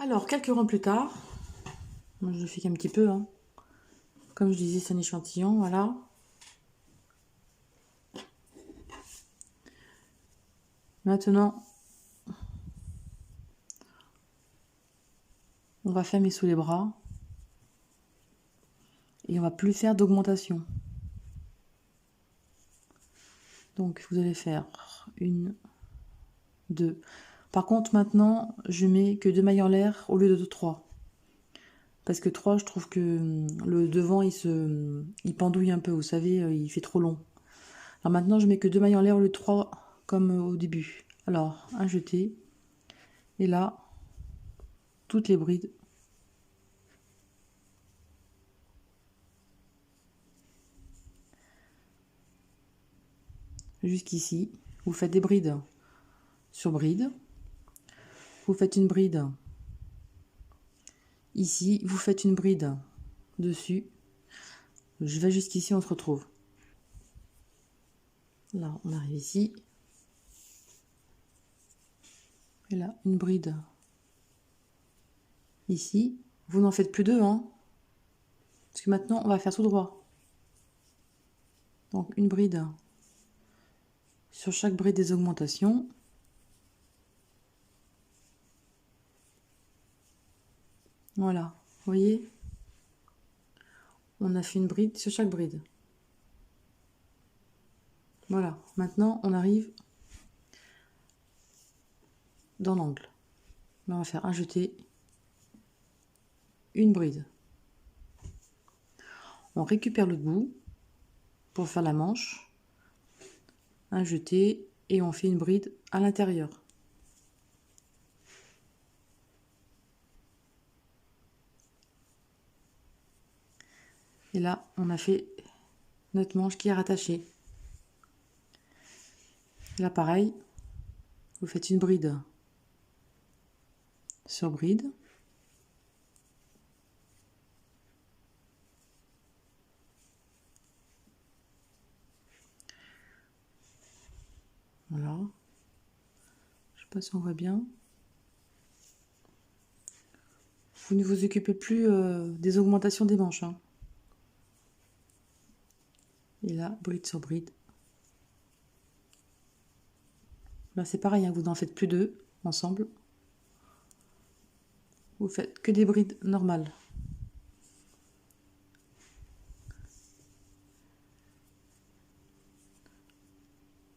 Alors, quelques rangs plus tard, moi je le fais qu'un petit peu, hein. Comme je disais, c'est un échantillon, voilà. Maintenant, on va fermer sous les bras et on va plus faire d'augmentation. Donc, vous allez faire une, deux. Par contre, maintenant, je mets que 2 mailles en l'air au lieu de 3. Parce que 3, je trouve que le devant, il pendouille un peu, vous savez, il fait trop long. Alors maintenant, je mets que 2 mailles en l'air au lieu de 3, comme au début. Alors, un jeté. Et là, toutes les brides. Jusqu'ici. Vous faites des brides sur bride. Vous faites une bride ici. Vous faites une bride dessus. Je vais jusqu'ici, on se retrouve. Là, on arrive ici. Et là, une bride ici. Vous n'en faites plus deux, hein. Parce que maintenant, on va faire tout droit. Donc, une bride sur chaque bride des augmentations. Voilà, vous voyez, on a fait une bride sur chaque bride. Voilà, maintenant on arrive dans l'angle. On va faire un jeté, une bride. On récupère le bout pour faire la manche, un jeté et on fait une bride à l'intérieur. Et là, on a fait notre manche qui est rattachée. Là, pareil, vous faites une bride sur bride. Voilà. Je sais pas si on voit bien. Vous ne vous occupez plus des augmentations des manches, hein. Et là, bride sur bride. Là, c'est pareil, hein, vous n'en faites plus deux ensemble. Vous faites que des brides normales.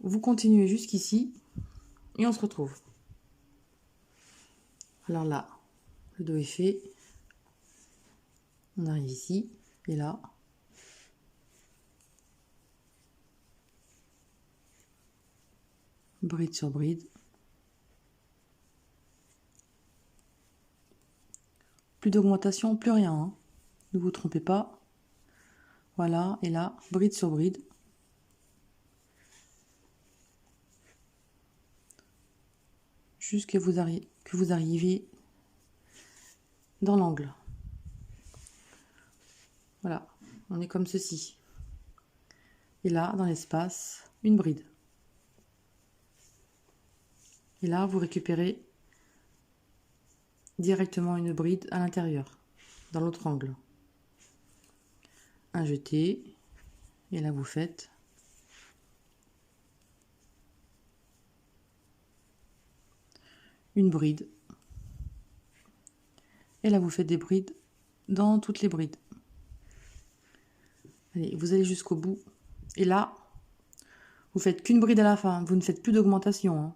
Vous continuez jusqu'ici et on se retrouve. Alors là, le dos est fait. On arrive ici et là. Bride sur bride. Plus d'augmentation, plus rien, hein. Ne vous trompez pas. Voilà, et là, bride sur bride. Jusqu'à que vous arriviez dans l'angle. Voilà, on est comme ceci. Et là, dans l'espace, une bride. Et là, vous récupérez directement une bride à l'intérieur, dans l'autre angle. Un jeté, et là vous faites une bride. Et là vous faites des brides dans toutes les brides. Allez, vous allez jusqu'au bout. Et là, vous faites qu'une bride à la fin, vous ne faites plus d'augmentation, hein.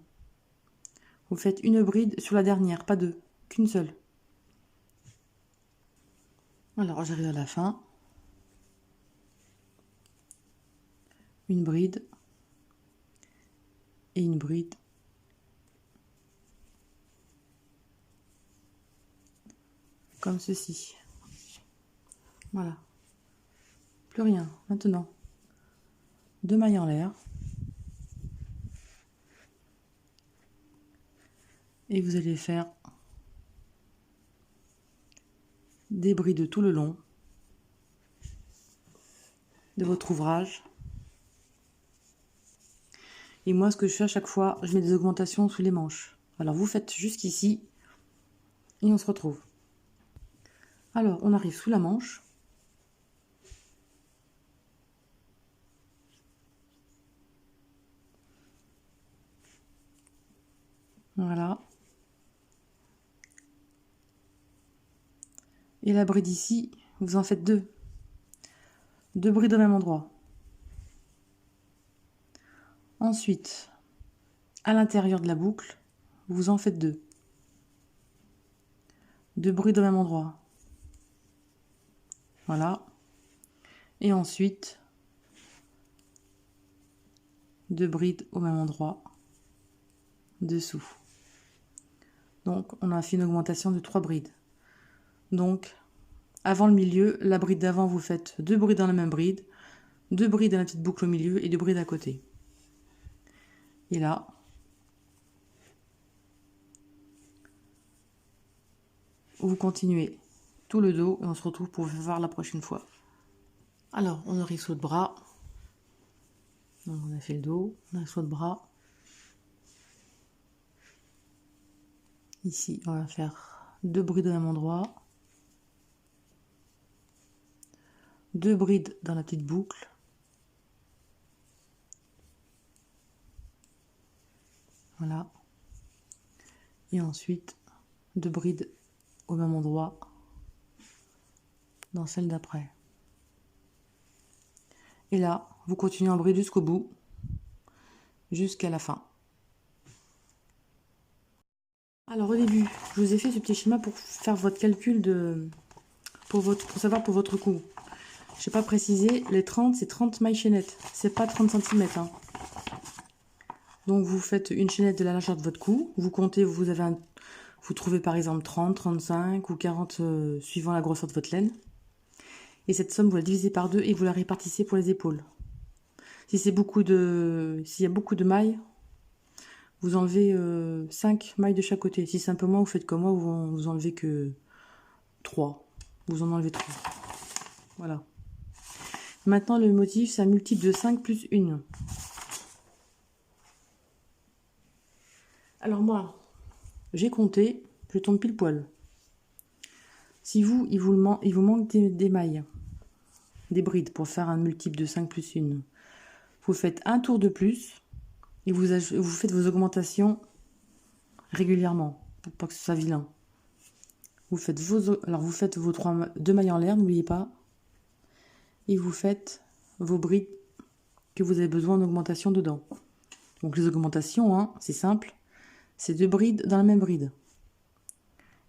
Vous faites une bride sur la dernière, pas deux, qu'une seule. Alors j'arrive à la fin. Une bride et une bride. Comme ceci. Voilà. Plus rien. Maintenant, 2 mailles en l'air. Et vous allez faire des brides tout le long de votre ouvrage. Et moi, ce que je fais à chaque fois, je mets des augmentations sous les manches. Alors vous faites jusqu'ici. Et on se retrouve. Alors, on arrive sous la manche. Voilà. Et la bride ici, vous en faites deux. Deux brides au même endroit. Ensuite, à l'intérieur de la boucle, vous en faites deux. Deux brides au même endroit. Voilà. Et ensuite, deux brides au même endroit, dessous. Donc, on a fait une augmentation de 3 brides. Donc, avant le milieu, la bride d'avant, vous faites deux brides dans la même bride, deux brides dans la petite boucle au milieu et deux brides à côté. Et là, vous continuez tout le dos et on se retrouve pour voir la prochaine fois. Alors, on arrive saut de bras. Donc, on a fait le dos, on a saut de bras. Ici, on va faire deux brides au même endroit. Deux brides dans la petite boucle. Voilà. Et ensuite, deux brides au même endroit dans celle d'après. Et là, vous continuez en bride jusqu'au bout, jusqu'à la fin. Alors au début, je vous ai fait ce petit schéma pour faire votre calcul pour savoir pour votre cou. Je n'ai pas précisé, les 30, c'est 30 mailles chaînettes, c'est pas 30 cm. Hein. Donc vous faites une chaînette de la largeur de votre cou, vous comptez, vous trouvez par exemple 30, 35 ou 40 suivant la grosseur de votre laine. Et cette somme, vous la divisez par 2 et vous la répartissez pour les épaules. S'il y a beaucoup de mailles, vous enlevez 5 mailles de chaque côté. Si c'est un peu moins, vous faites comme moi, vous enlevez que 3. Vous en enlevez 3. Voilà. Maintenant, le motif, c'est un multiple de 5 plus 1. Alors moi, j'ai compté, je tombe pile poil. Si il vous manque des mailles, des brides pour faire un multiple de 5 plus 1, vous faites un tour de plus et vous faites vos augmentations régulièrement pour pas que ce soit vilain. Vous faites vos deux mailles en l'air, n'oubliez pas. Et vous faites vos brides que vous avez besoin d'augmentation dedans. Donc les augmentations, hein, c'est simple. C'est deux brides dans la même bride.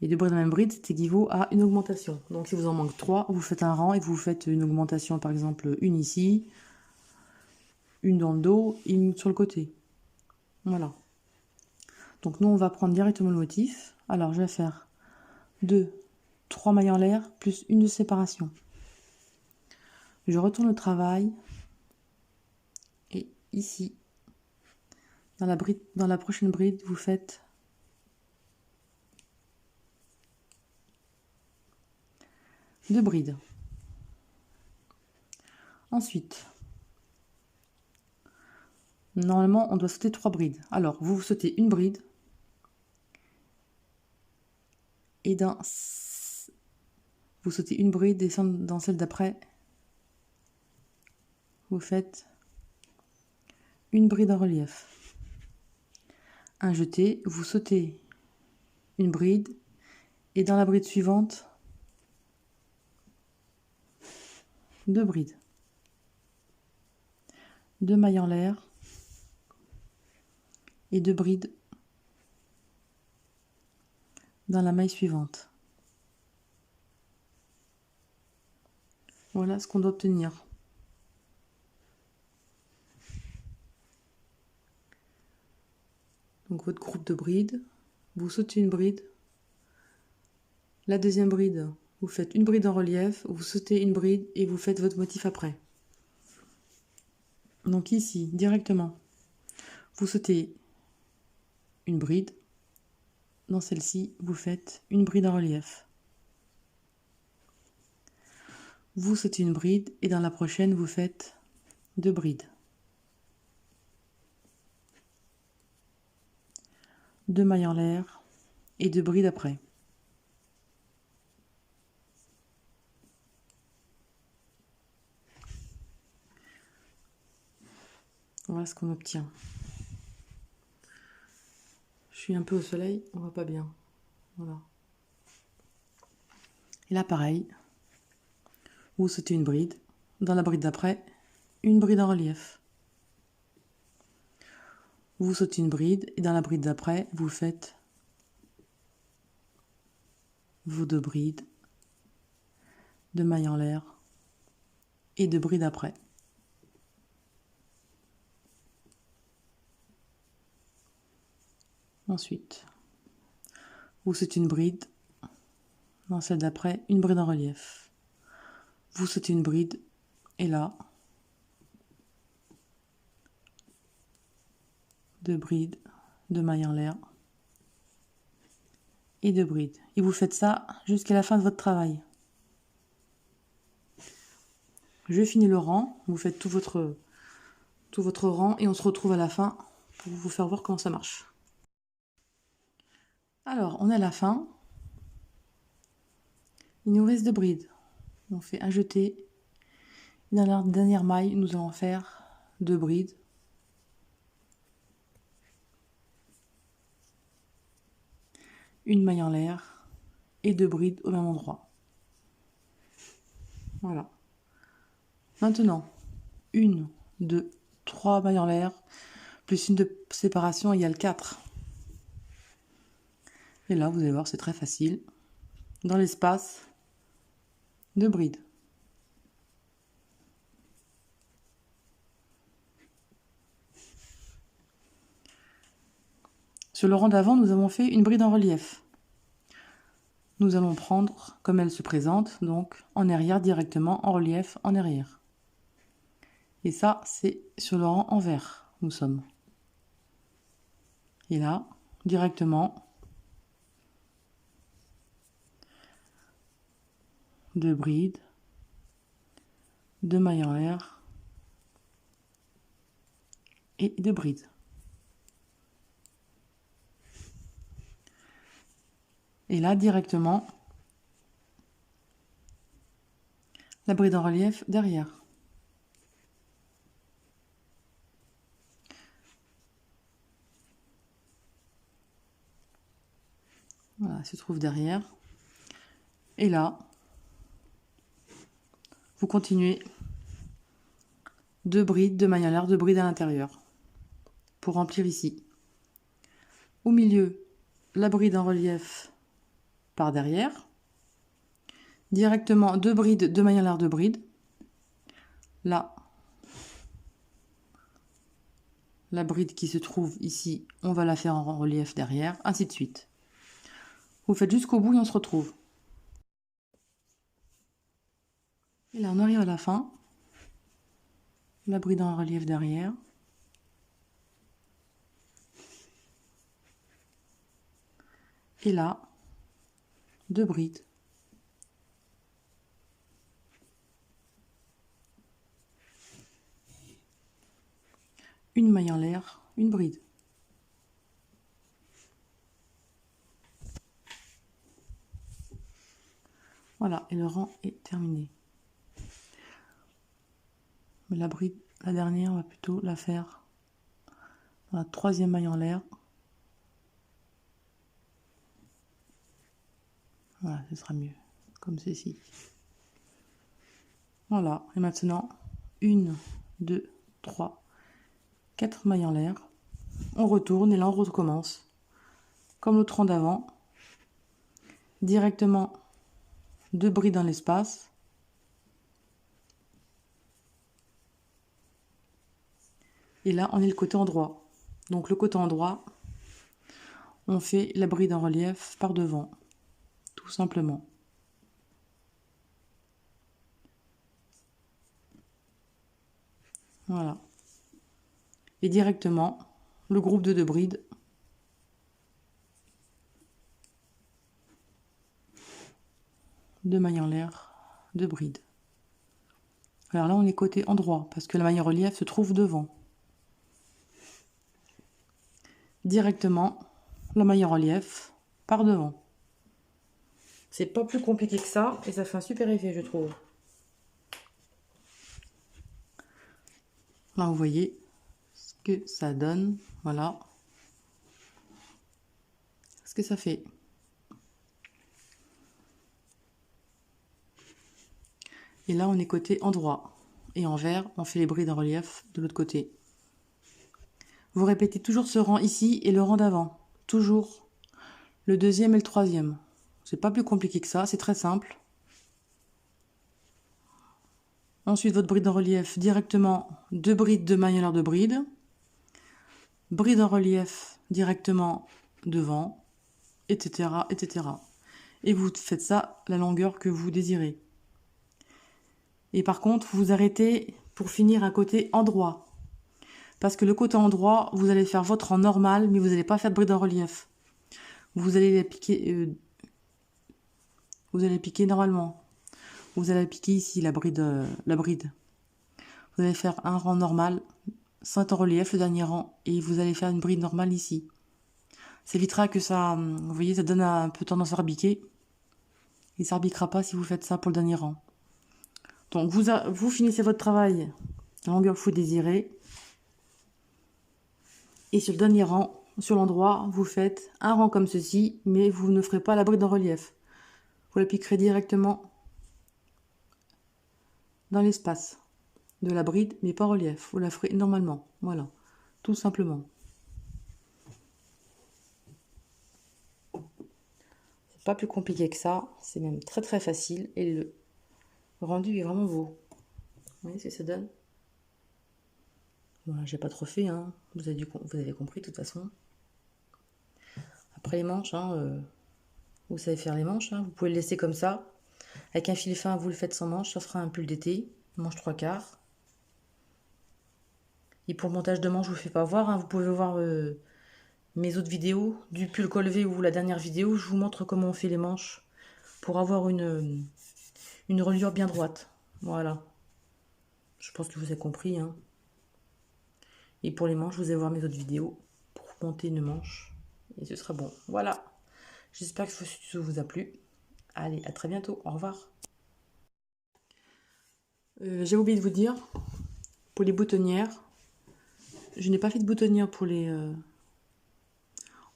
Et deux brides dans la même bride, c'est équivaut à une augmentation. Donc si vous en manque 3, vous faites un rang et vous faites une augmentation, par exemple une ici, une dans le dos et une sur le côté. Voilà. Donc nous, on va prendre directement le motif. Alors je vais faire 3 mailles en l'air plus une de séparation. Je retourne le travail. Et ici, dans la prochaine bride, vous faites deux brides. Ensuite, normalement, on doit sauter 3 brides. Alors, vous sautez une bride. Et vous sautez une bride et dans celle d'après, vous faites une bride en relief. Un jeté, vous sautez une bride et dans la bride suivante, deux brides. Deux mailles en l'air et deux brides dans la maille suivante. Voilà ce qu'on doit obtenir. Donc votre groupe de brides, vous sautez une bride. La deuxième bride, vous faites une bride en relief, vous sautez une bride et vous faites votre motif après. Donc ici, directement, vous sautez une bride. Dans celle-ci, vous faites une bride en relief. Vous sautez une bride et dans la prochaine, vous faites deux brides. Deux mailles en l'air et deux brides après. Voilà ce qu'on obtient. Je suis un peu au soleil, on voit pas bien. Voilà. Et là, pareil, vous sautez une bride. Dans la bride d'après, une bride en relief. Vous sautez une bride et dans la bride d'après, vous faites vos 2 brides de mailles en l'air et 2 brides après. Ensuite, vous sautez une bride. Dans celle d'après, une bride en relief. Vous sautez une bride et là, 2 brides de mailles en l'air et 2 brides. Et vous faites ça jusqu'à la fin de votre travail. Je finis le rang, vous faites tout votre rang et on se retrouve à la fin pour vous faire voir comment ça marche. Alors, on est à la fin. Il nous reste 2 brides. On fait un jeté. Dans la dernière maille, nous allons faire 2 brides. Une maille en l'air et 2 brides au même endroit. Voilà. Maintenant, 1, 2, 3 mailles en l'air, plus une de séparation égale 4. Et là, vous allez voir, c'est très facile. Dans l'espace, 2 brides. Sur le rang d'avant, nous avons fait une bride en relief. Nous allons prendre, comme elle se présente, donc en arrière directement, en relief, en arrière. Et ça, c'est sur le rang envers, nous sommes. Et là, directement, 2 brides, 2 mailles en l'air et 2 brides. Et là, directement, la bride en relief derrière. Voilà, elle se trouve derrière. Et là, vous continuez 2 brides, 2 mailles en l'air, 2 brides à l'intérieur pour remplir ici. Au milieu, la bride en relief par derrière. Directement 2 brides, 2 mailles en l'air, 2 brides. Là, la bride qui se trouve ici, on va la faire en relief derrière, ainsi de suite. Vous faites jusqu'au bout et on se retrouve. Et là, on arrive à la fin. La bride en relief derrière. Et là, 2 brides. Une maille en l'air, une bride. Voilà, et le rang est terminé. Mais la bride, la dernière, on va plutôt la faire dans la 3e maille en l'air. Voilà, ce sera mieux, comme ceci. Voilà, et maintenant, 1, 2, 3, 4 mailles en l'air. On retourne et là on recommence. Comme l'autre rang d'avant. Directement 2 brides dans l'espace. Et là, on est le côté endroit. Donc le côté endroit, on fait la bride en relief par devant, tout simplement. Voilà. Et directement, le groupe de 2 brides. Deux mailles en l'air, 2 brides. Alors là, on est côté endroit, parce que la maille en relief se trouve devant. Directement, la maille en relief par devant. C'est pas plus compliqué que ça, et ça fait un super effet, je trouve. Là, vous voyez, que ça donne. Voilà ce que ça fait. Et là, on est côté endroit. Et en vert, on fait les brides en relief de l'autre côté. Vous répétez toujours ce rang ici et le rang d'avant. Toujours le deuxième et le troisième. C'est pas plus compliqué que ça, c'est très simple. Ensuite, votre bride en relief, directement 2 brides de maillot de bride. Bride en relief directement devant, etc., etc. Et vous faites ça la longueur que vous désirez. Et par contre, vous arrêtez pour finir un côté endroit. Parce que le côté endroit, vous allez faire votre rang normal, mais vous n'allez pas faire de bride en relief. Vous allez les piquer, normalement. Vous allez piquer ici la bride. Vous allez faire un rang normal, sans être en relief, le dernier rang, et vous allez faire une bride normale ici. Ça évitera que ça, vous voyez, ça donne un peu tendance à rebiquer. Et ça ne rebiquera pas si vous faites ça pour le dernier rang. Donc vous finissez votre travail la longueur que vous désirez. Et sur le dernier rang, sur l'endroit, vous faites un rang comme ceci, mais vous ne ferez pas la bride en relief. Vous la piquerez directement dans l'espace de la bride, mais pas en relief. Vous la ferez normalement. Voilà, tout simplement. C'est pas plus compliqué que ça. C'est même très très facile. Et le rendu est vraiment beau. Vous voyez ce que ça donne? Voilà, j'ai pas trop fait, hein. Vous avez compris de toute façon. Après les manches, hein, vous savez faire les manches, hein. Vous pouvez le laisser comme ça. Avec un fil fin, vous le faites sans manche, ça fera un pull d'été. Manche 3/4. Et pour le montage de manches, je vous fais pas voir, hein. Vous pouvez voir mes autres vidéos, du pull col V ou la dernière vidéo. Je vous montre comment on fait les manches pour avoir une reliure bien droite. Voilà. Je pense que vous avez compris, hein. Et pour les manches, vous allez voir mes autres vidéos pour monter une manche. Et ce sera bon. Voilà. J'espère que ce tuto vous a plu. Allez, à très bientôt. Au revoir. J'ai oublié de vous dire, pour les boutonnières, je n'ai pas fait de boutonnière pour les...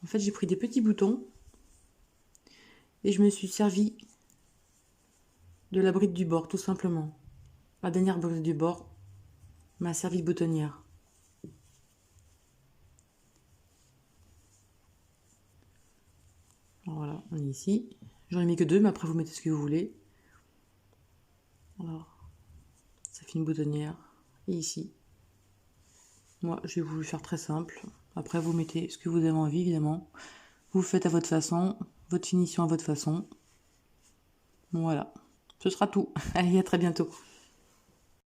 En fait, j'ai pris des petits boutons et je me suis servi de la bride du bord, tout simplement. La dernière bride du bord m'a servi de boutonnière. Voilà, on est ici. J'en ai mis que 2, mais après vous mettez ce que vous voulez. Voilà. Ça fait une boutonnière. Et ici. Moi, j'ai voulu faire très simple. Après, vous mettez ce que vous avez envie, évidemment. Vous faites à votre façon, votre finition à votre façon. Voilà. Ce sera tout. Allez, à très bientôt.